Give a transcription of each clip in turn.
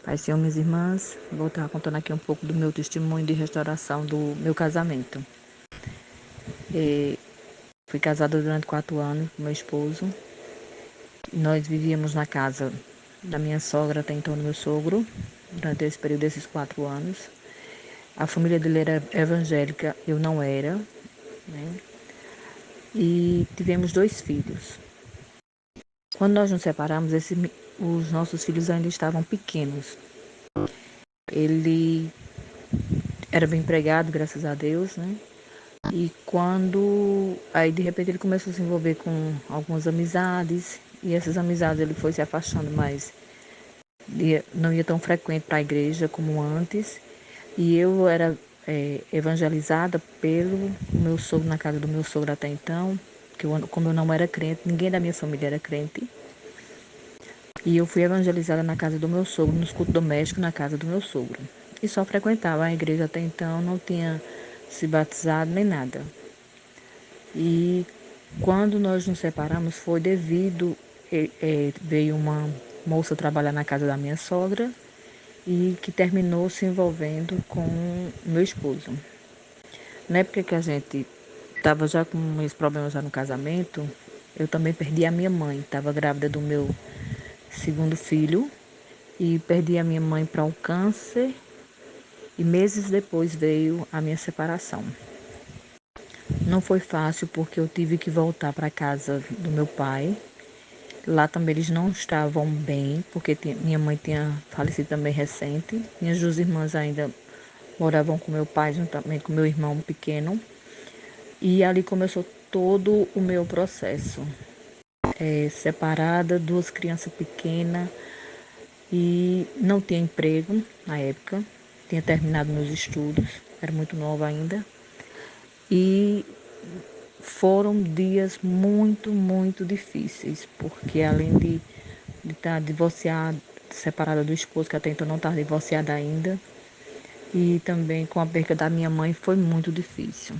Pai, Senhor, minhas irmãs, vou estar contando aqui um pouco do meu testemunho de restauração do meu casamento. Fui casada durante 4 anos com meu esposo. Nós vivíamos na casa da minha sogra, até então do meu sogro, durante esse período desses 4 anos. A família dele era evangélica, eu não era, né? E tivemos 2 filhos. Quando nós nos separamos, os nossos filhos ainda estavam pequenos. Ele era bem empregado, graças a Deus, né? E aí de repente ele começou a se envolver com algumas amizades, e essas amizades ele foi se afastando mais, não ia tão frequente para a igreja como antes, e eu era evangelizada pelo meu sogro, na casa do meu sogro até então, como eu não era crente, ninguém da minha família era crente, e eu fui evangelizada na casa do meu sogro, nos cultos domésticos na casa do meu sogro, e só frequentava a igreja até então, não tinha se batizado nem nada. E quando nós nos separamos foi devido, veio uma moça trabalhar na casa da minha sogra e que terminou se envolvendo com meu esposo. Na época que a gente estava já com esses problemas já no casamento, eu também perdi a minha mãe. Estava grávida do meu segundo filho e perdi a minha mãe para o câncer, e meses depois veio a minha separação. Não foi fácil porque eu tive que voltar para a casa do meu pai. Lá também eles não estavam bem, porque minha mãe tinha falecido também recente. Minhas 2 irmãs ainda moravam com meu pai, juntamente com meu irmão pequeno. E ali começou todo o meu processo. Separada, 2 crianças pequenas e não tinha emprego na época. Tinha terminado meus estudos, era muito nova ainda. E foram dias muito, muito difíceis, porque além de estar divorciada, separada do esposo, que até então não estava divorciada ainda, e também com a perda da minha mãe, foi muito difícil.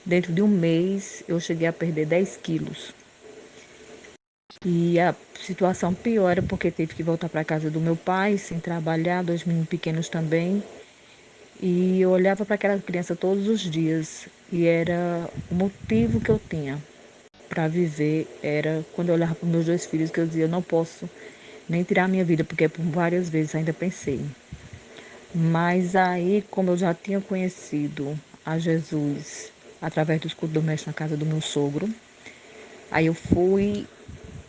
Dentro de um mês, eu cheguei a perder 10 quilos. E a situação pior era porque teve que voltar para a casa do meu pai, sem trabalhar, 2 meninos pequenos também. E eu olhava para aquela criança todos os dias, e era o motivo que eu tinha para viver, era quando eu olhava para os meus 2 filhos, que eu dizia, eu não posso nem tirar a minha vida, porque por várias vezes ainda pensei. Mas aí, como eu já tinha conhecido a Jesus através dos cultos domésticos na casa do meu sogro, aí eu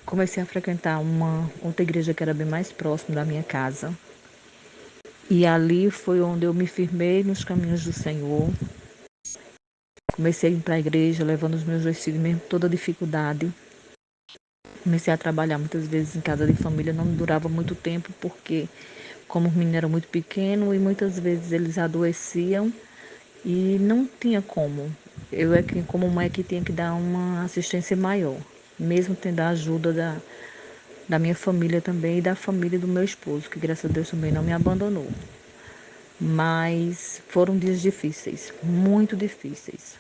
comecei a frequentar uma outra igreja que era bem mais próxima da minha casa. E ali foi onde eu me firmei nos caminhos do Senhor. Comecei a ir para a igreja, levando os meus 2 filhos, mesmo toda dificuldade. Comecei a trabalhar muitas vezes em casa de família, não durava muito tempo, porque como os meninos eram muito pequenos e muitas vezes eles adoeciam e não tinha como. Eu como mãe que tinha que dar uma assistência maior, mesmo tendo a ajuda da minha família também e da família do meu esposo, que graças a Deus também não me abandonou. Mas foram dias difíceis, muito difíceis.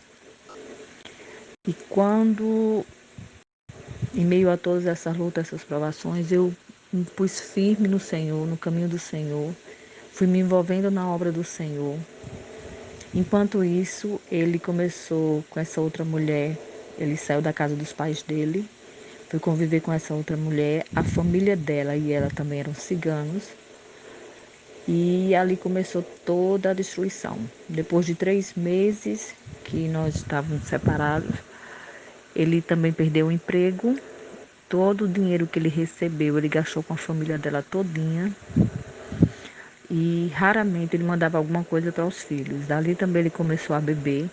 E em meio a todas essas lutas, essas provações, eu me pus firme no Senhor, no caminho do Senhor, fui me envolvendo na obra do Senhor. Enquanto isso, ele começou com essa outra mulher, ele saiu da casa dos pais dele, foi conviver com essa outra mulher, a família dela e ela também eram ciganos, e ali começou toda a destruição. Depois de 3 meses que nós estávamos separados, ele também perdeu o emprego. Todo o dinheiro que ele recebeu, ele gastou com a família dela todinha. E raramente ele mandava alguma coisa para os filhos. Dali também ele começou a beber.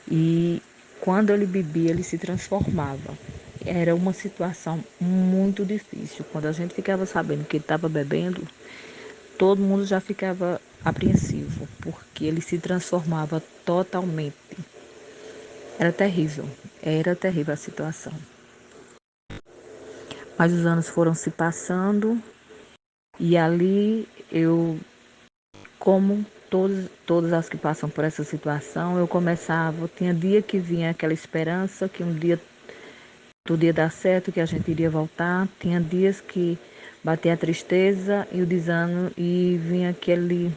E quando ele bebia, ele se transformava. Era uma situação muito difícil. Quando a gente ficava sabendo que ele estava bebendo, todo mundo já ficava apreensivo, porque ele se transformava totalmente. Era terrível a situação. Mas os anos foram se passando e ali como todas as que passam por essa situação, tinha dia que vinha aquela esperança que um dia tudo ia dar certo, que a gente iria voltar. Tinha dias que batia a tristeza e o desânimo, e vinha aquele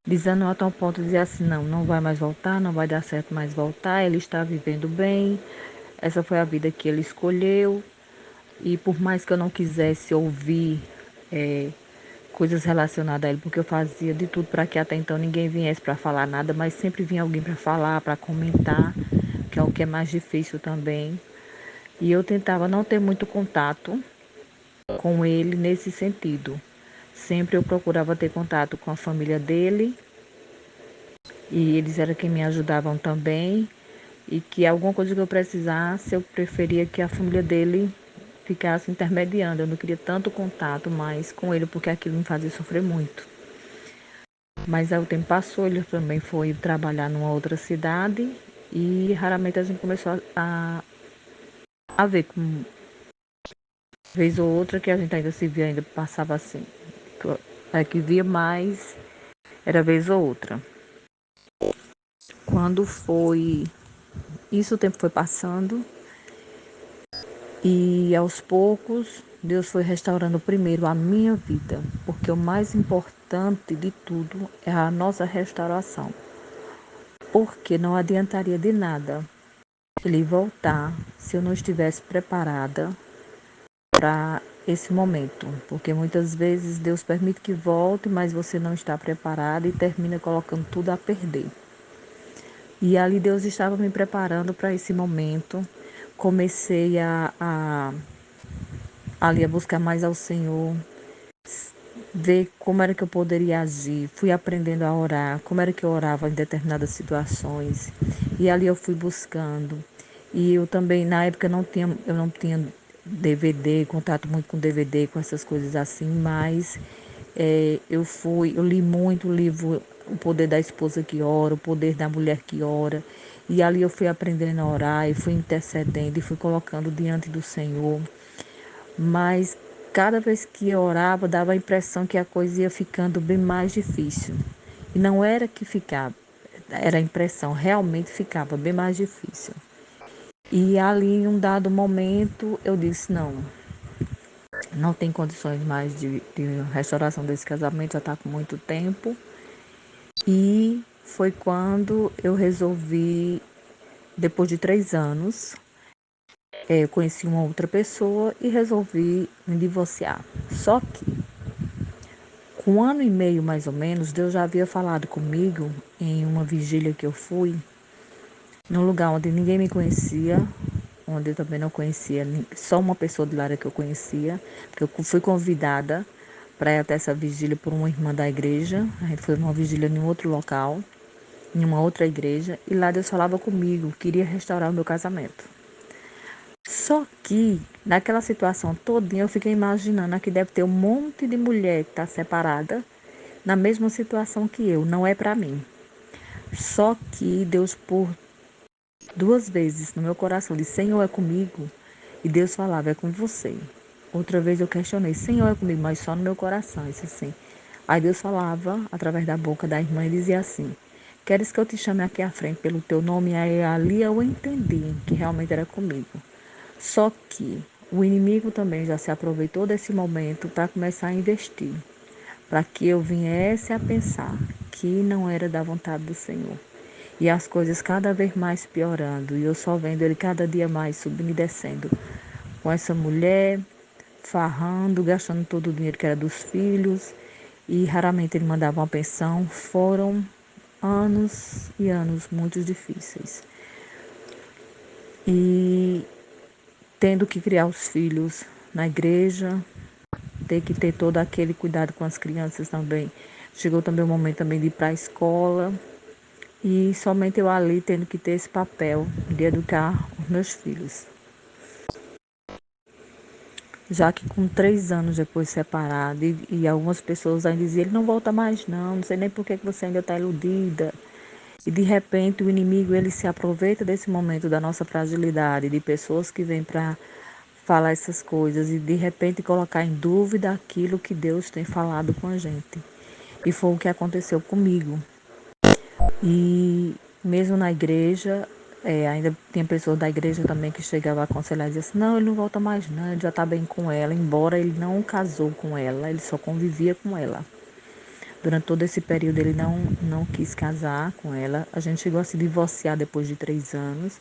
desânimo até um ponto de dizer assim, não, não vai mais voltar, não vai dar certo mais voltar, ele está vivendo bem, essa foi a vida que ele escolheu, e por mais que eu não quisesse ouvir é, coisas relacionadas a ele, porque eu fazia de tudo para que até então ninguém viesse para falar nada, mas sempre vinha alguém para falar, para comentar, que é o que é mais difícil também. E eu tentava não ter muito contato com ele nesse sentido. Sempre eu procurava ter contato com a família dele e eles eram quem me ajudavam também. E que alguma coisa que eu precisasse, eu preferia que a família dele ficasse intermediando. Eu não queria tanto contato mais com ele, porque aquilo me fazia sofrer muito. Mas aí o tempo passou, ele também foi trabalhar numa outra cidade e raramente a gente começou a ver, com vez ou outra que a gente ainda se via, ainda passava assim. Que via mais, era vez ou outra. Quando foi, isso o tempo foi passando e aos poucos Deus foi restaurando primeiro a minha vida, porque o mais importante de tudo é a nossa restauração. Porque não adiantaria de nada ele voltar se eu não estivesse preparada para esse momento, porque muitas vezes Deus permite que volte, mas você não está preparada e termina colocando tudo a perder. E ali Deus estava me preparando para esse momento. Comecei ali a buscar mais ao Senhor, ver como era que eu poderia agir. Fui aprendendo a orar, como era que eu orava em determinadas situações. E ali eu fui buscando. E eu também, na época, eu não tinha DVD, contato muito com DVD, com essas coisas assim, mas eu li muito o livro O Poder da Esposa que Ora, O Poder da Mulher que Ora. E ali eu fui aprendendo a orar, e fui intercedendo, e fui colocando diante do Senhor. Mas cada vez que eu orava, dava a impressão que a coisa ia ficando bem mais difícil. E não era que ficava, era a impressão, realmente ficava bem mais difícil. E ali, em um dado momento, eu disse: não, não tem condições mais de restauração desse casamento, já está com muito tempo. E foi quando eu resolvi, depois de 3 anos, eu conheci uma outra pessoa e resolvi me divorciar. Só que, com 1 ano e meio mais ou menos, Deus já havia falado comigo em uma vigília que eu fui, num lugar onde ninguém me conhecia, onde eu também não conhecia, só uma pessoa de lá era que eu conhecia, porque eu fui convidada para ir até essa vigília por uma irmã da igreja. A gente foi numa vigília em um outro local, em uma outra igreja, e lá Deus falava comigo, queria restaurar o meu casamento. Só que, naquela situação todinha, eu fiquei imaginando que deve ter um monte de mulher que está separada, na mesma situação que eu, não é para mim. Só que Deus, por 2 vezes no meu coração, disse: Senhor, é comigo. E Deus falava: é com você. Outra vez eu questionei: Senhor, é comigo, mas só no meu coração. Isso assim. Aí Deus falava através da boca da irmã e dizia assim: queres que eu te chame aqui à frente pelo teu nome? E aí ali eu entendi que realmente era comigo. Só que o inimigo também já se aproveitou desse momento para começar a investir, para que eu viesse a pensar que não era da vontade do Senhor. E as coisas cada vez mais piorando, e eu só vendo ele cada dia mais subindo e descendo com essa mulher, farrando, gastando todo o dinheiro que era dos filhos, e raramente ele mandava uma pensão. Foram anos e anos muito difíceis. E tendo que criar os filhos na igreja, ter que ter todo aquele cuidado com as crianças também. Chegou também o momento também de ir para a escola, e somente eu ali tendo que ter esse papel de educar os meus filhos. Já que com 3 anos depois separado, e algumas pessoas ainda diziam: ele não volta mais não sei nem por que você ainda está iludida. E de repente o inimigo ele se aproveita desse momento da nossa fragilidade, de pessoas que vêm para falar essas coisas e de repente colocar em dúvida aquilo que Deus tem falado com a gente. E foi o que aconteceu comigo. E mesmo na igreja, Ainda tinha pessoas da igreja também que chegavam a aconselhar e diziam assim, não, ele não volta mais não, ele já está bem com ela, embora ele não casou com ela, ele só convivia com ela. Durante todo esse período ele não quis casar com ela. A gente chegou a se divorciar depois de 3 anos,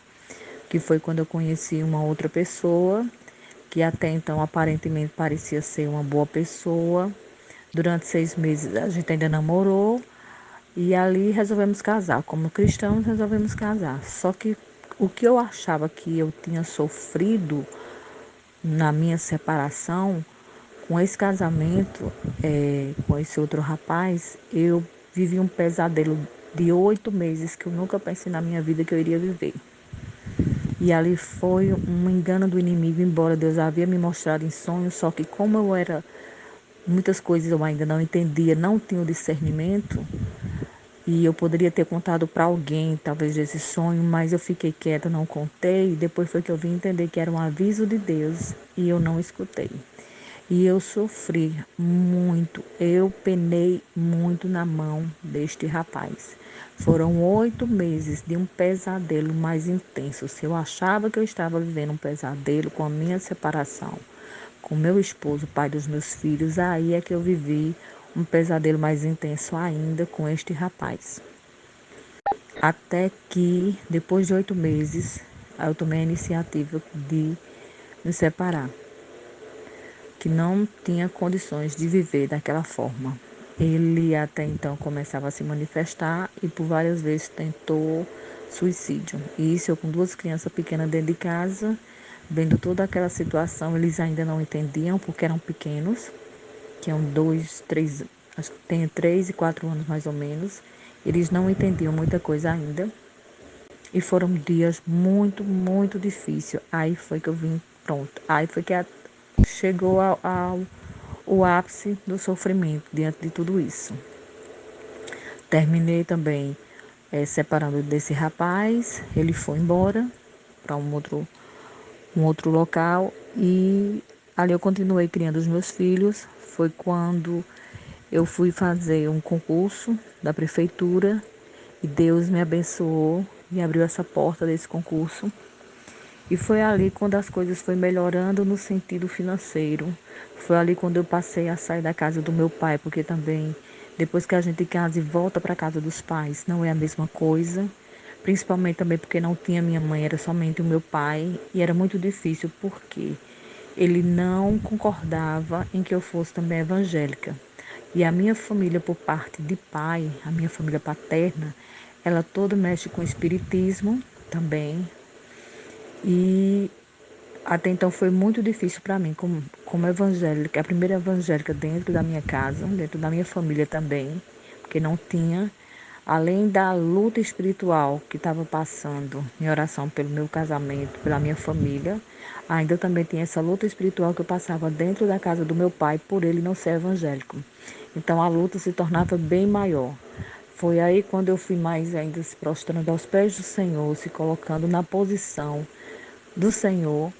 que foi quando eu conheci uma outra pessoa, que até então aparentemente parecia ser uma boa pessoa. Durante 6 meses a gente ainda namorou e ali resolvemos casar. Como cristãos resolvemos casar. Só que o que eu achava que eu tinha sofrido na minha separação, com esse casamento, com esse outro rapaz, eu vivi um pesadelo de 8 meses que eu nunca pensei na minha vida que eu iria viver. E ali foi um engano do inimigo, embora Deus havia me mostrado em sonhos, só que como eu era, muitas coisas eu ainda não entendia, não tinha o discernimento, e eu poderia ter contado para alguém, talvez, desse sonho, mas eu fiquei quieta, não contei, e depois foi que eu vim entender que era um aviso de Deus, e eu não escutei. E eu sofri muito, eu penei muito na mão deste rapaz. Foram 8 meses de um pesadelo mais intenso. Se eu achava que eu estava vivendo um pesadelo com a minha separação, com meu esposo, pai dos meus filhos, aí é que eu vivi um pesadelo mais intenso ainda com este rapaz. Até que, depois de 8 meses, eu tomei a iniciativa de me separar, que não tinha condições de viver daquela forma. Ele até então começava a se manifestar e por várias vezes tentou suicídio. E isso eu com 2 crianças pequenas dentro de casa, vendo toda aquela situação, eles ainda não entendiam porque eram pequenos, tinham 2, 3, acho que tem 3 e 4 anos mais ou menos. Eles não entendiam muita coisa ainda. E foram dias muito, muito difíceis. Aí foi que eu vim, pronto. Aí foi que chegou o ápice do sofrimento diante de tudo isso. Terminei também separando desse rapaz. Ele foi embora para um outro local e ali eu continuei criando os meus filhos. Foi quando eu fui fazer um concurso da prefeitura e Deus me abençoou e abriu essa porta desse concurso. E foi ali quando as coisas foram melhorando no sentido financeiro. Foi ali quando eu passei a sair da casa do meu pai, porque também depois que a gente casa e volta para a casa dos pais, não é a mesma coisa. Principalmente também porque não tinha minha mãe, era somente o meu pai. E era muito difícil porque ele não concordava em que eu fosse também evangélica. E a minha família, por parte de pai, a minha família paterna, ela toda mexe com espiritismo também. E até então foi muito difícil para mim, como evangélica, a primeira evangélica dentro da minha casa, dentro da minha família também, porque não tinha, além da luta espiritual que estava passando em oração pelo meu casamento, pela minha família, ainda também tinha essa luta espiritual que eu passava dentro da casa do meu pai por ele não ser evangélico. Então a luta se tornava bem maior. Foi aí quando eu fui mais ainda se prostrando aos pés do Senhor, se colocando na posição do Senhor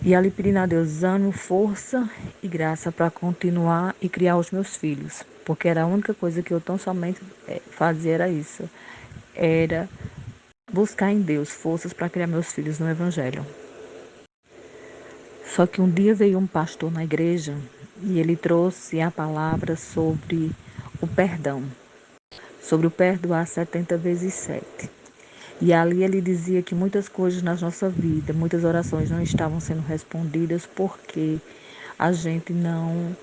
e ali pedindo a Deus ânimo, força e graça para continuar e criar os meus filhos, porque era a única coisa que eu tão somente fazia era isso, era buscar em Deus forças para criar meus filhos no Evangelho. Só que um dia veio um pastor na igreja e ele trouxe a palavra sobre o perdoar 70 vezes 7. E ali ele dizia que muitas coisas na nossa vida, muitas orações não estavam sendo respondidas porque a gente não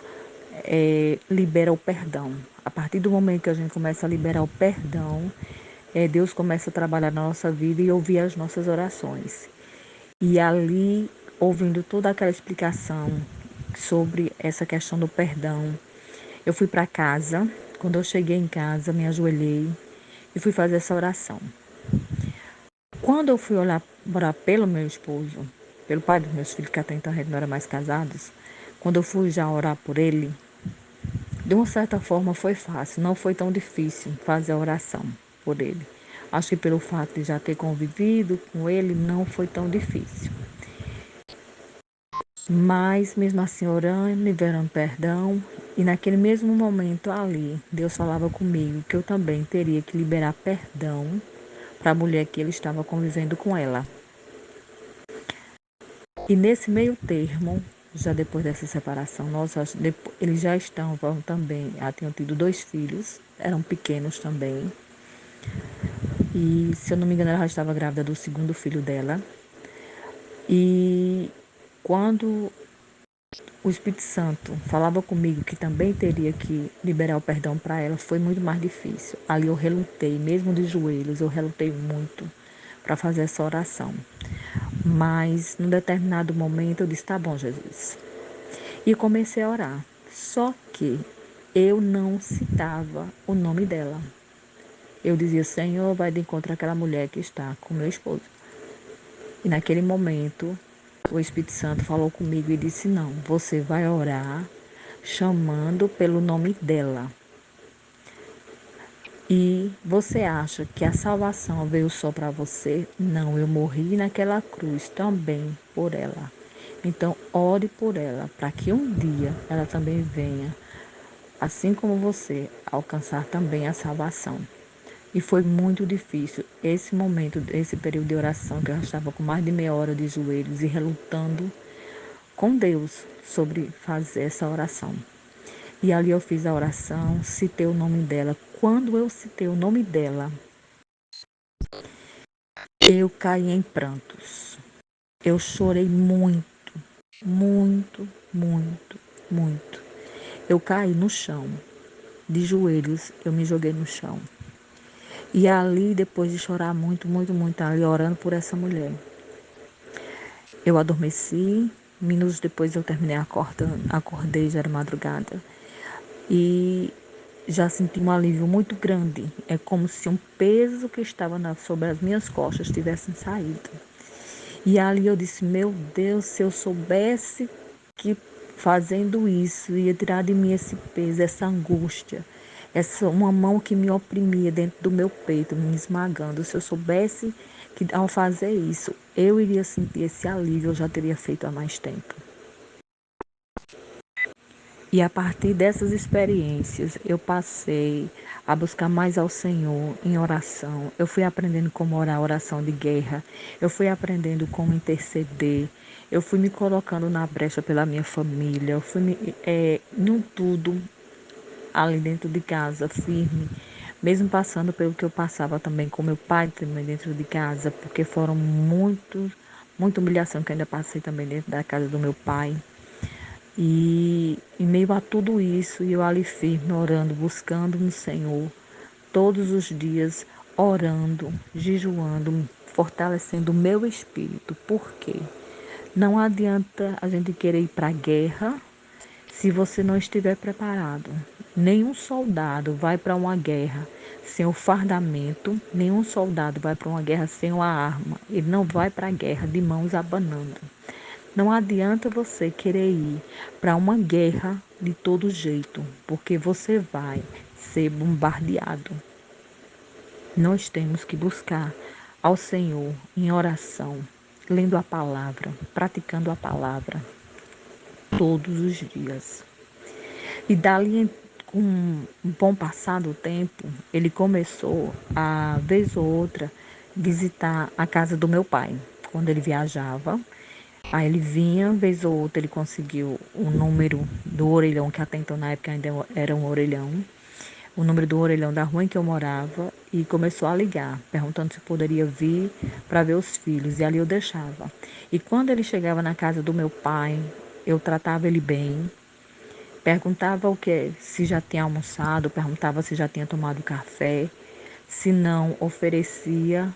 libera o perdão. A partir do momento que a gente começa a liberar o perdão, Deus começa a trabalhar na nossa vida e ouvir as nossas orações. E ali, ouvindo toda aquela explicação sobre essa questão do perdão, eu fui para casa. Quando eu cheguei em casa, me ajoelhei e fui fazer essa oração. Quando eu fui orar pelo meu esposo, pelo pai dos meus filhos, que até então a gente não era mais casados, quando eu fui já orar por ele, de uma certa forma foi fácil, não foi tão difícil fazer a oração por ele. Acho que pelo fato de já ter convivido com ele, não foi tão difícil. Mas mesmo assim orando, liberando perdão, e naquele mesmo momento ali, Deus falava comigo que eu também teria que liberar perdão para a mulher que ele estava convivendo com ela. E nesse meio termo, já depois dessa separação, nossa, eles já estavam também, já tinham tido 2 filhos, eram pequenos também. E, se eu não me engano, ela já estava grávida do segundo filho dela. E quando o Espírito Santo falava comigo que também teria que liberar o perdão para ela, foi muito mais difícil. Ali eu relutei, mesmo de joelhos, eu relutei muito para fazer essa oração. Mas, num determinado momento, eu disse: tá bom, Jesus. E comecei a orar. Só que eu não citava o nome dela. Eu dizia: Senhor, vai de encontro àquela mulher que está com meu esposo. E naquele momento, o Espírito Santo falou comigo e disse: não, você vai orar chamando pelo nome dela. E você acha que a salvação veio só para você? Não, eu morri naquela cruz também por ela. Então, ore por ela, para que um dia ela também venha, assim como você, alcançar também a salvação. E foi muito difícil esse momento, esse período de oração, que eu já estava com mais de meia hora de joelhos e relutando com Deus sobre fazer essa oração. E ali eu fiz a oração, citei o nome dela. Quando eu citei o nome dela, eu caí em prantos. Eu chorei muito, muito, muito, muito. Eu caí no chão, de joelhos, eu me joguei no chão. E ali, depois de chorar muito, muito, muito, ali orando por essa mulher, eu adormeci. Minutos depois eu terminei acordei, já era madrugada. E já senti um alívio muito grande. É como se um peso que estava sobre as minhas costas tivesse saído. E ali eu disse: meu Deus, se eu soubesse que fazendo isso ia tirar de mim esse peso, essa angústia, uma mão que me oprimia dentro do meu peito, me esmagando. Se eu soubesse que ao fazer isso eu iria sentir esse alívio, eu já teria feito há mais tempo. E a partir dessas experiências, eu passei a buscar mais ao Senhor em oração. Eu fui aprendendo como orar oração de guerra. Eu fui aprendendo como interceder. Eu fui me colocando na brecha pela minha família. Eu fui em tudo ali dentro de casa, firme. Mesmo passando pelo que eu passava também com meu pai também dentro de casa, porque foram muita humilhação que eu ainda passei também dentro da casa do meu pai. E em meio a tudo isso, eu ali firme, orando, buscando no Senhor, todos os dias, orando, jejuando, fortalecendo o meu espírito. Por quê? Não adianta a gente querer ir para a guerra se você não estiver preparado. Nenhum soldado vai para uma guerra sem o fardamento, nenhum soldado vai para uma guerra sem uma arma. Ele não vai para a guerra de mãos abanando. Não adianta você querer ir para uma guerra de todo jeito, porque você vai ser bombardeado. Nós temos que buscar ao Senhor em oração, lendo a palavra, praticando a palavra todos os dias. E dali, com um bom passar do tempo, ele começou a, vez ou outra, visitar a casa do meu pai. Quando ele viajava, aí ele vinha, vez ou outra, ele conseguiu o número do orelhão, que até então na época ainda era um orelhão, o número do orelhão da rua em que eu morava, e começou a ligar, perguntando se poderia vir para ver os filhos. E ali eu deixava. E quando ele chegava na casa do meu pai, eu tratava ele bem, perguntava o que, se já tinha almoçado, perguntava se já tinha tomado café, se não, oferecia.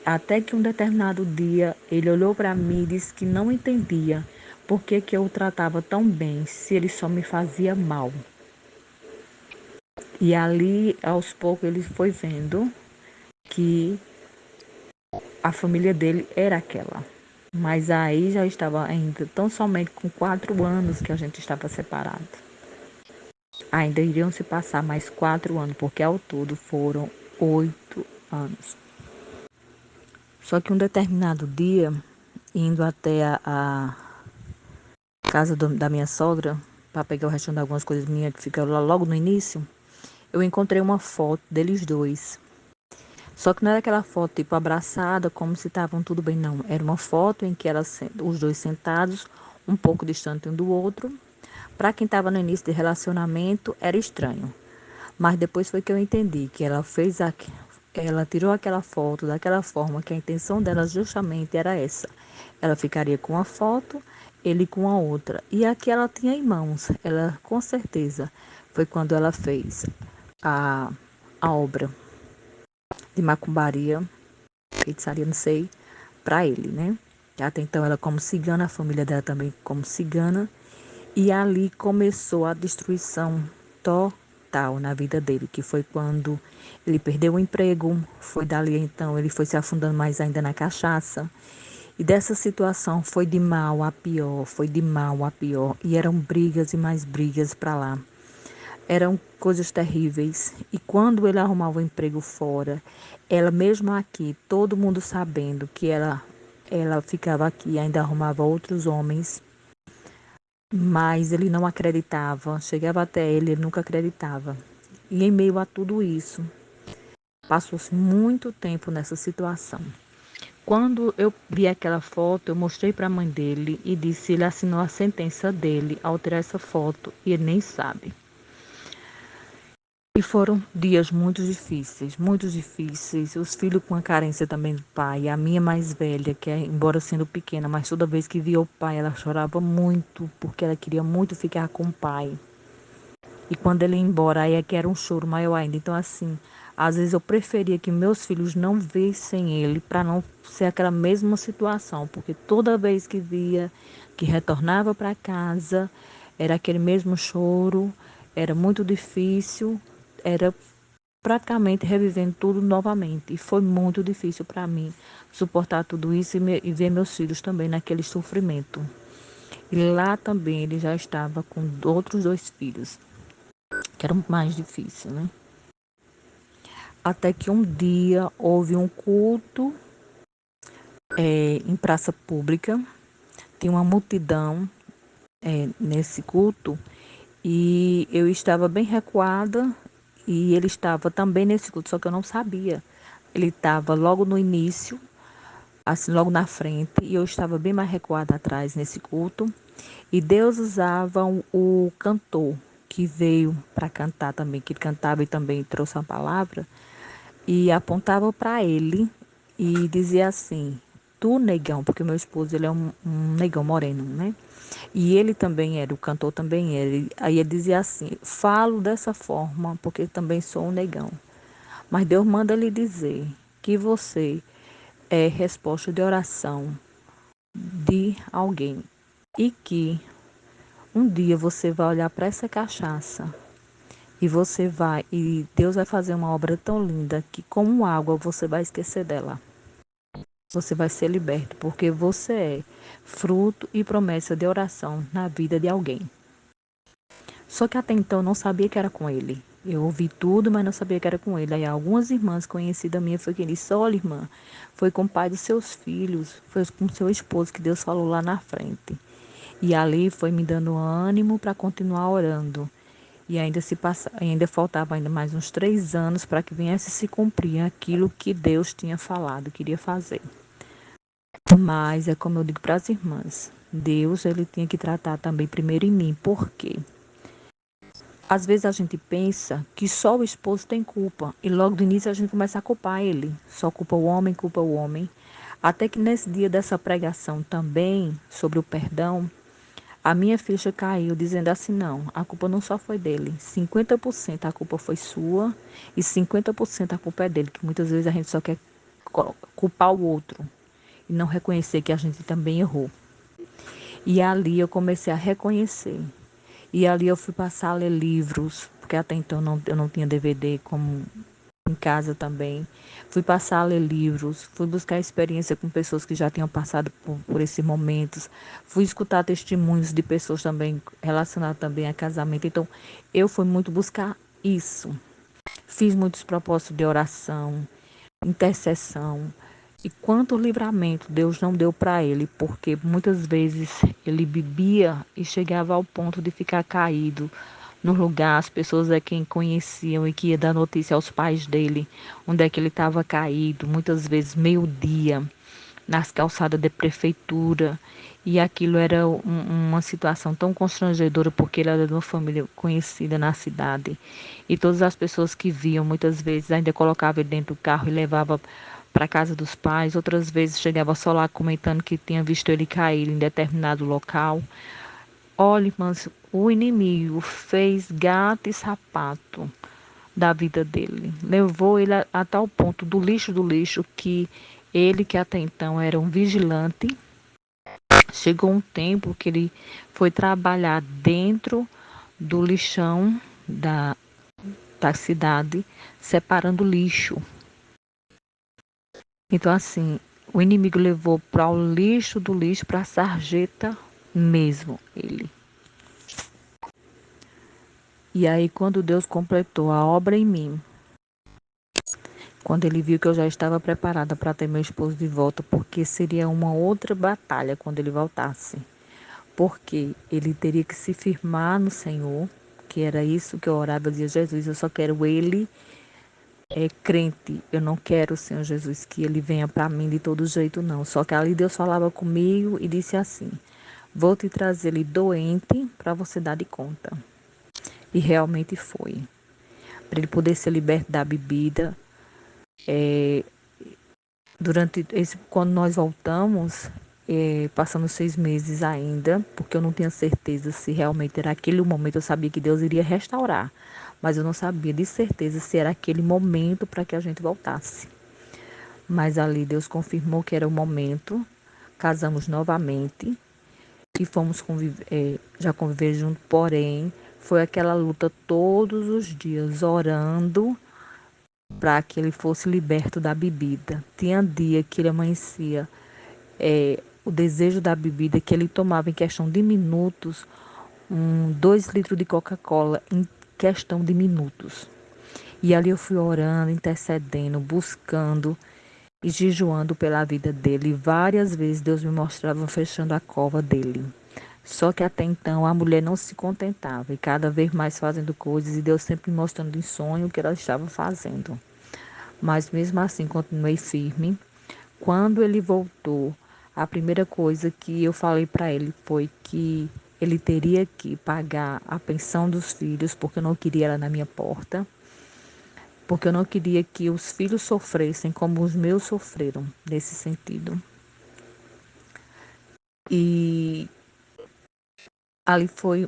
Até que um determinado dia ele olhou para mim e disse que não entendia por que eu o tratava tão bem se ele só me fazia mal. E ali, aos poucos, ele foi vendo que a família dele era aquela. Mas aí já estava ainda tão somente com 4 anos que a gente estava separado. Ainda iriam se passar mais 4 anos, porque ao todo foram 8 anos. Só que um determinado dia, indo até a casa da minha sogra, para pegar o restante de algumas coisas minhas que ficaram lá logo no início, eu encontrei uma foto deles dois. Só que não era aquela foto tipo abraçada, como se estavam tudo bem, não. Era uma foto em que os dois sentados, um pouco distante um do outro. Para quem estava no início de relacionamento, era estranho. Mas depois foi que eu entendi que ela tirou aquela foto daquela forma que a intenção dela justamente era essa. Ela ficaria com uma foto, ele com a outra. E aqui ela tinha em mãos. Ela, com certeza, foi quando ela fez a, a obra de macumbaria, feitiçaria, não sei, para ele, né? Até então ela como cigana, a família dela também como cigana. E ali começou a destruição total na vida dele, que foi quando ele perdeu o emprego, foi dali então ele foi se afundando mais ainda na cachaça. E dessa situação foi de mal a pior, foi de mal a pior. E eram brigas e mais brigas para lá. Eram coisas terríveis. E quando ele arrumava um emprego fora, ela mesmo aqui, todo mundo sabendo que ela ficava aqui e ainda arrumava outros homens, mas ele não acreditava. Chegava até ele nunca acreditava. E em meio a tudo isso, passou-se muito tempo nessa situação. Quando eu vi aquela foto, eu mostrei para a mãe dele e disse: ele assinou a sentença dele ao tirar essa foto e ele nem sabe. E foram dias muito difíceis, muito difíceis. Os filhos com a carência também do pai. A minha mais velha, que embora sendo pequena, mas toda vez que via o pai, ela chorava muito, porque ela queria muito ficar com o pai. E quando ele ia embora, aí é que era um choro maior ainda. Então, assim, às vezes eu preferia que meus filhos não vissem ele para não ser aquela mesma situação, porque toda vez que via, que retornava para casa, era aquele mesmo choro, era muito difícil, era praticamente revivendo tudo novamente. E foi muito difícil para mim suportar tudo isso e ver meus filhos também naquele sofrimento. E lá também ele já estava com outros dois filhos, que era mais difícil, né? Até que um dia houve um culto em praça pública, tinha uma multidão nesse culto e eu estava bem recuada e ele estava também nesse culto, só que eu não sabia. Ele estava logo no início, assim, logo na frente, e eu estava bem mais recuada atrás nesse culto. E Deus usava o cantor que veio para cantar também, que cantava e também trouxe uma palavra, e apontava para ele e dizia assim: tu, negão, porque meu esposo ele é um negão moreno, né? E ele também era, o cantor também era. Aí ele dizia assim: falo dessa forma porque também sou um negão. Mas Deus manda lhe dizer que você é resposta de oração de alguém e que um dia você vai olhar para essa cachaça e Deus vai fazer uma obra tão linda que como água você vai esquecer dela. Você vai ser liberto, porque você é fruto e promessa de oração na vida de alguém. Só que até então eu não sabia que era com ele. Eu ouvi tudo, mas não sabia que era com ele. Aí algumas irmãs conhecidas minhas foi quem disse: olha, irmã, foi com o pai dos seus filhos, foi com seu esposo que Deus falou lá na frente. E ali foi me dando ânimo para continuar orando. E ainda faltava ainda mais uns 3 anos para que viesse se cumprir aquilo que Deus tinha falado, queria fazer. Mas é como eu digo para as irmãs, Deus ele tinha que tratar também primeiro em mim. Por quê? Às vezes a gente pensa que só o esposo tem culpa e logo do início a gente começa a culpar ele. Só culpa o homem, culpa o homem. Até que nesse dia dessa pregação também sobre o perdão, a minha ficha caiu dizendo assim: não, a culpa não só foi dele, 50% a culpa foi sua e 50% a culpa é dele, que muitas vezes a gente só quer culpar o outro e não reconhecer que a gente também errou. E ali eu comecei a reconhecer. E ali eu fui passar a ler livros, porque até então eu não tinha DVD como em casa também. Fui passar a ler livros, fui buscar experiência com pessoas que já tinham passado por esses momentos. Fui escutar testemunhos de pessoas também relacionadas também a casamento. Então, eu fui muito buscar isso. Fiz muitos propósitos de oração, intercessão. E quanto livramento Deus não deu para ele, porque muitas vezes ele bebia e chegava ao ponto de ficar caído no lugar, as pessoas é quem conheciam e que ia dar notícia aos pais dele, onde é que ele estava caído, muitas vezes meio-dia, nas calçadas da prefeitura. E aquilo era uma situação tão constrangedora, porque ele era de uma família conhecida na cidade. E todas as pessoas que viam, muitas vezes, ainda colocavam ele dentro do carro e levava para a casa dos pais. Outras vezes chegava só lá comentando que tinha visto ele cair em determinado local. Olha, irmãs, o inimigo fez gato e sapato da vida dele. Levou ele a tal ponto do lixo, que ele, que até então era um vigilante, chegou um tempo que ele foi trabalhar dentro do lixão da cidade, separando lixo. Então, assim, o inimigo levou para o lixo do lixo, para a sarjeta mesmo, ele. E aí, quando Deus completou a obra em mim, quando ele viu que eu já estava preparada para ter meu esposo de volta, porque seria uma outra batalha quando ele voltasse. Porque ele teria que se firmar no Senhor, que era isso que eu orava, eu dizia: Jesus, eu só quero ele crente, eu não quero, Senhor Jesus, que ele venha para mim de todo jeito, não. Só que ali Deus falava comigo e disse assim: vou te trazer ele doente para você dar de conta. E realmente foi. Para ele poder ser liberto da bebida. Quando nós voltamos, passamos 6 meses ainda, porque eu não tinha certeza se realmente era aquele o momento. Eu sabia que Deus iria restaurar, mas eu não sabia de certeza se era aquele momento para que a gente voltasse. Mas ali Deus confirmou que era o momento, casamos novamente e fomos já conviver junto, porém foi aquela luta todos os dias, orando para que ele fosse liberto da bebida. Tinha dia que ele amanhecia, o desejo da bebida, que ele tomava em questão de minutos, 2 litros de Coca-Cola em questão de minutos. E ali eu fui orando, intercedendo, buscando e jejuando pela vida dele. E várias vezes Deus me mostrava fechando a cova dele. Só que até então a mulher não se contentava e cada vez mais fazendo coisas, e Deus sempre me mostrando em sonho o que ela estava fazendo. Mas mesmo assim continuei firme. Quando ele voltou, a primeira coisa que eu falei para ele foi que ele teria que pagar a pensão dos filhos, porque eu não queria ela na minha porta, porque eu não queria que os filhos sofressem como os meus sofreram nesse sentido. E ali foi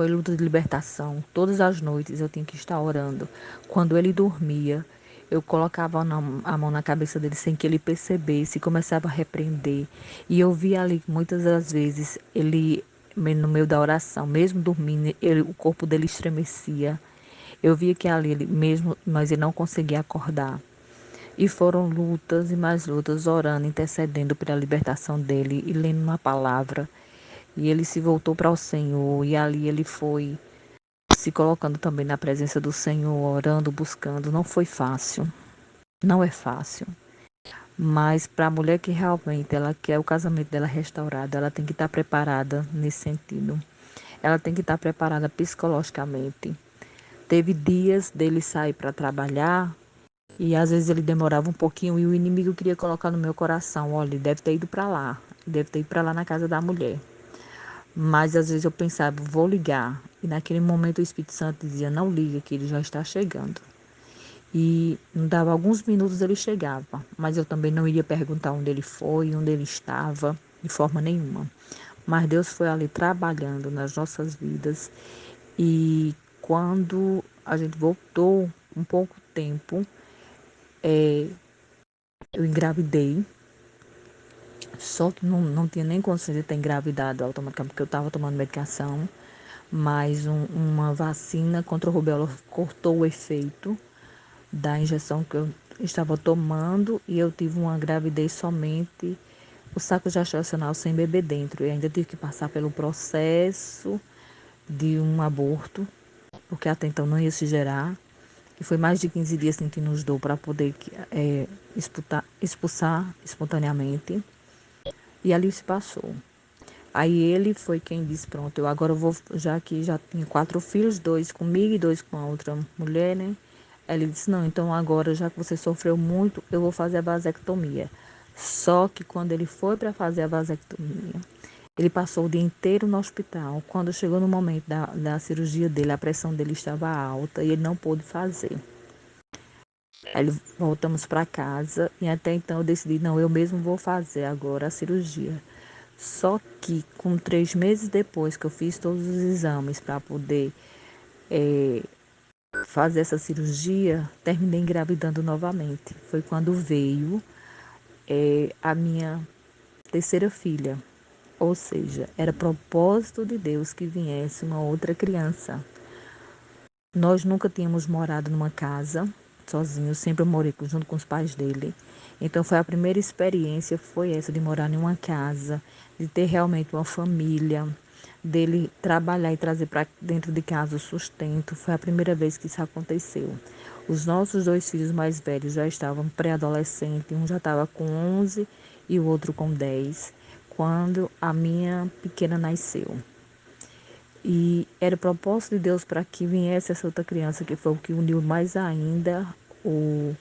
luta de libertação. Todas as noites eu tinha que estar orando. Quando ele dormia, eu colocava a mão na cabeça dele sem que ele percebesse, e começava a repreender. E eu via ali muitas das vezes ele, no meio da oração, mesmo dormindo, o corpo dele estremecia. Eu via que ali ele mesmo, mas ele não conseguia acordar. E foram lutas e mais lutas, orando, intercedendo pela libertação dele e lendo uma palavra. E ele se voltou para o Senhor, e ali ele foi se colocando também na presença do Senhor, orando, buscando. Não foi fácil, não é fácil. Mas para a mulher que realmente ela quer o casamento dela restaurado, ela tem que estar preparada nesse sentido. Ela tem que estar preparada psicologicamente. Teve dias dele sair para trabalhar e às vezes ele demorava um pouquinho, e o inimigo queria colocar no meu coração: olha, ele deve ter ido para lá, deve ter ido para lá na casa da mulher. Mas às vezes eu pensava: vou ligar. E naquele momento o Espírito Santo dizia: não liga, que ele já está chegando. E não dava alguns minutos, ele chegava. Mas eu também não iria perguntar onde ele foi, onde ele estava, de forma nenhuma. Mas Deus foi ali trabalhando nas nossas vidas. E quando a gente voltou, um pouco tempo, eu engravidei. Só que não tinha nem condições de ter engravidado automaticamente, porque eu estava tomando medicação. Mas uma vacina contra a rubéola cortou o efeito da injeção que eu estava tomando, e eu tive uma gravidez somente o saco gestacional sem bebê dentro. E ainda tive que passar pelo processo de um aborto, porque até então não ia se gerar. E foi mais de 15 dias sentindo os dor para poder expulsar espontaneamente. E ali se passou. Aí ele foi quem disse, pronto, eu agora vou, já que já tinha 4 filhos, 2 comigo e 2 com a outra mulher, né? Aí ele disse, não, então agora, já que você sofreu muito, eu vou fazer a vasectomia. Só que quando ele foi para fazer a vasectomia, ele passou o dia inteiro no hospital. Quando chegou no momento da cirurgia dele, a pressão dele estava alta e ele não pôde fazer. Aí voltamos para casa e até então eu decidi, não, eu mesmo vou fazer agora a cirurgia. Só que com 3 meses depois que eu fiz todos os exames para poder fazer essa cirurgia, terminei engravidando novamente. Foi quando veio a minha terceira filha. Ou seja, era propósito de Deus que viesse uma outra criança. Nós nunca tínhamos morado numa casa sozinhos, sempre eu morei junto com os pais dele. Então foi a primeira experiência, foi essa de morar em uma casa, de ter realmente uma família, dele trabalhar e trazer para dentro de casa o sustento. Foi a primeira vez que isso aconteceu. Os nossos 2 filhos mais velhos já estavam pré-adolescentes, um já estava com 11 e o outro com 10, quando a minha pequena nasceu. E era o propósito de Deus para que viesse essa outra criança, que foi o que uniu mais ainda o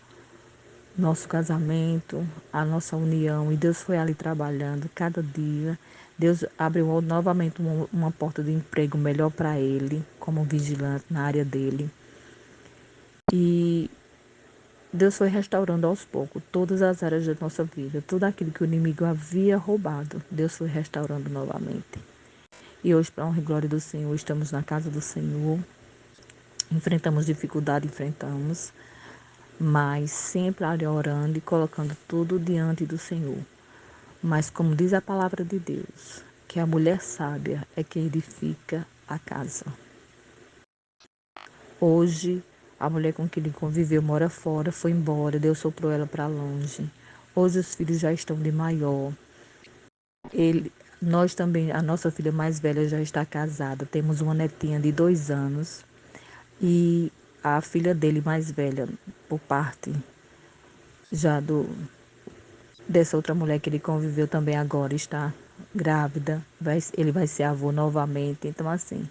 nosso casamento, a nossa união. E Deus foi ali trabalhando cada dia. Deus abriu novamente uma porta de emprego melhor para ele, como vigilante na área dele. E Deus foi restaurando aos poucos todas as áreas da nossa vida. Tudo aquilo que o inimigo havia roubado, Deus foi restaurando novamente. E hoje, para a honra e glória do Senhor, estamos na casa do Senhor. Enfrentamos dificuldade, enfrentamos, mas sempre ali orando e colocando tudo diante do Senhor. Mas como diz a palavra de Deus, que a mulher sábia é quem edifica a casa. Hoje, a mulher com quem ele conviveu mora fora, foi embora, Deus soprou ela para longe. Hoje os filhos já estão de maior. Nós também, a nossa filha mais velha já está casada, temos uma netinha de 2 anos. E a filha dele mais velha, por parte já dessa outra mulher que ele conviveu também agora, está grávida. Ele vai ser avô novamente. Então, assim,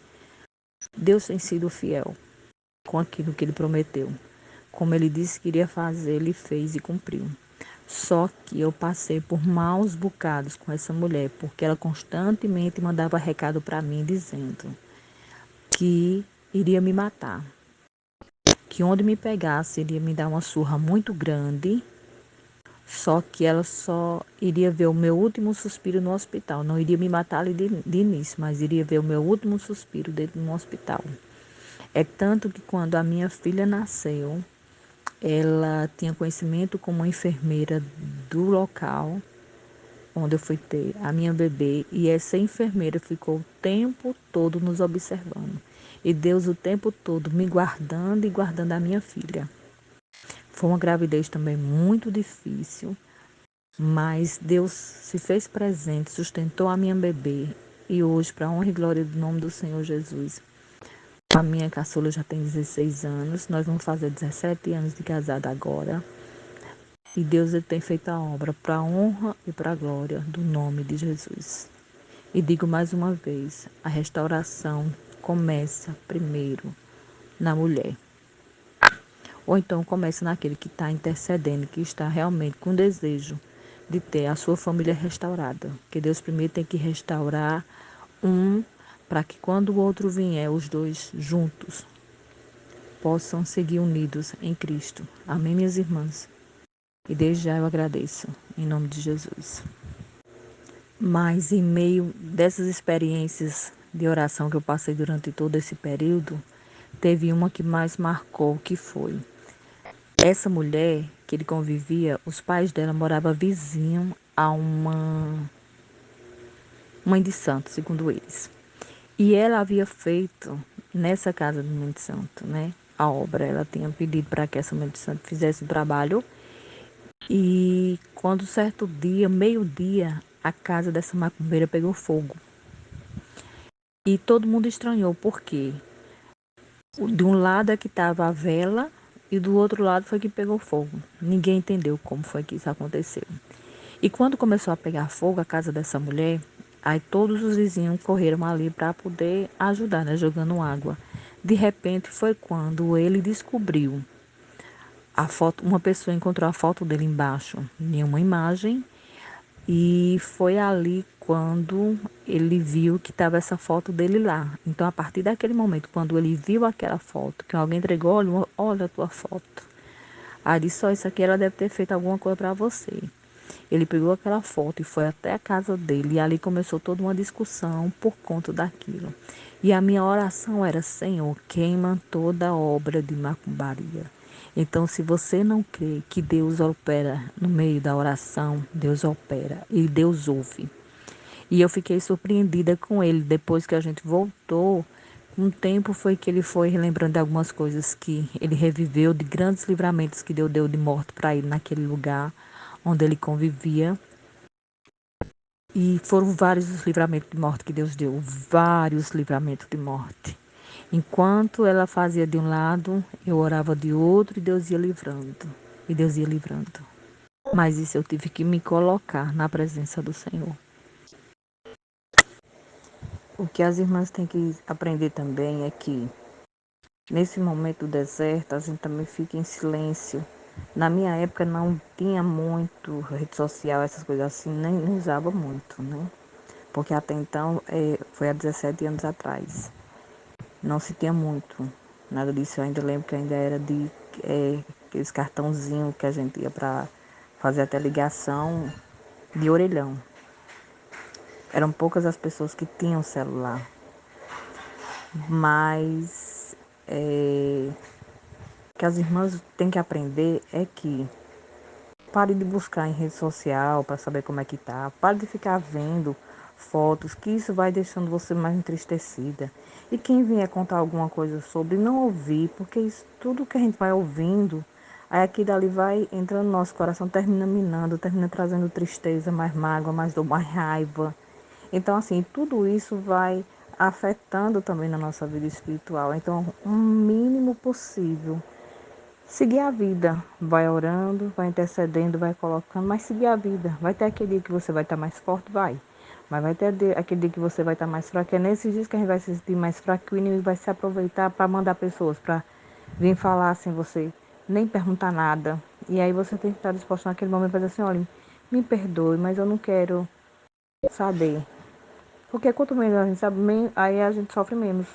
Deus tem sido fiel com aquilo que ele prometeu. Como ele disse que iria fazer, ele fez e cumpriu. Só que eu passei por maus bocados com essa mulher, porque ela constantemente mandava recado para mim dizendo que iria me matar, que onde me pegasse iria me dar uma surra muito grande, só que ela só iria ver o meu último suspiro no hospital. Não iria me matar ali de início, mas iria ver o meu último suspiro dentro no hospital. É tanto que quando a minha filha nasceu, ela tinha conhecimento como enfermeira do local onde eu fui ter a minha bebê, e essa enfermeira ficou o tempo todo nos observando. E Deus o tempo todo me guardando e guardando a minha filha. Foi uma gravidez também muito difícil, mas Deus se fez presente, sustentou a minha bebê. E hoje, para a honra e glória do nome do Senhor Jesus, a minha caçula já tem 16 anos, nós vamos fazer 17 anos de casada agora. E Deus ele tem feito a obra para a honra e para a glória do nome de Jesus. E digo mais uma vez, a restauração começa primeiro na mulher. Ou então começa naquele que está intercedendo, que está realmente com desejo de ter a sua família restaurada. Que Deus primeiro tem que restaurar um, para que quando o outro vier, os dois juntos possam seguir unidos em Cristo. Amém, minhas irmãs? E desde já eu agradeço, em nome de Jesus. Mas em meio dessas experiências de oração que eu passei durante todo esse período, teve uma que mais marcou, que foi essa mulher que ele convivia, os pais dela moravam vizinho a uma mãe de santo, segundo eles. E ela havia feito nessa casa de mãe de santo, né, a obra. Ela tinha pedido para que essa mãe de santo fizesse o trabalho. E quando certo dia, meio-dia, a casa dessa macumbeira pegou fogo. E todo mundo estranhou, por quê? De um lado é que estava a vela e do outro lado foi que pegou fogo. Ninguém entendeu como foi que isso aconteceu. E quando começou a pegar fogo a casa dessa mulher, Aí todos os vizinhos correram ali para poder ajudar, né, jogando água. De repente foi quando ele descobriu a foto, uma pessoa encontrou a foto dele embaixo em uma imagem e foi ali quando ele viu que estava essa foto dele lá. Então, a partir daquele momento, quando ele viu aquela foto, que alguém entregou, olha, olha a tua foto. Aí disse, só isso aqui ela deve ter feito alguma coisa para você. Ele pegou aquela foto e foi até a casa dele e ali começou toda uma discussão por conta daquilo. E a minha oração era, Senhor, queima toda a obra de macumbaria. Então, se você não crê que Deus opera no meio da oração, Deus opera e Deus ouve. E eu fiquei surpreendida com ele depois que a gente voltou. Um tempo foi que ele foi relembrando de algumas coisas que ele reviveu, de grandes livramentos que Deus deu de morte para ele naquele lugar onde ele convivia. E foram vários os livramentos de morte que Deus deu, vários livramentos de morte. Enquanto ela fazia de um lado, eu orava de outro e Deus ia livrando. E Deus ia livrando. Mas isso eu tive que me colocar na presença do Senhor. O que as irmãs têm que aprender também é que, nesse momento do deserto, a gente também fica em silêncio. Na minha época não tinha muito rede social, essas coisas assim, nem usava muito, né? Porque até então, foi há 17 anos atrás. Não se tinha muito, nada disso. Eu ainda lembro que ainda era de aqueles cartãozinhos que a gente ia para fazer até ligação de orelhão. Eram poucas as pessoas que tinham celular. Mas o que as irmãs têm que aprender é que pare de buscar em rede social para saber como é que tá. Pare de ficar vendo fotos, que isso vai deixando você mais entristecida. E quem vier contar alguma coisa sobre, não ouvir, porque isso, tudo que a gente vai ouvindo, aí aqui dali vai entrando no nosso coração, termina minando, termina trazendo tristeza, mais mágoa, mais dor, mais raiva. Então, assim, tudo isso vai afetando também na nossa vida espiritual. Então, o mínimo possível seguir a vida, vai orando, vai intercedendo, vai colocando, mas seguir a vida. Vai ter aquele dia que você vai estar mais forte, vai. Mas vai ter aquele dia que você vai estar mais fraco. É nesses dias que a gente vai se sentir mais fraco, que o inimigo vai se aproveitar para mandar pessoas para vir falar sem você, nem perguntar nada. E aí você tem que estar disposto naquele momento para dizer assim, olha, me perdoe, mas eu não quero saber. Porque quanto menos a gente sabe, aí a gente sofre menos.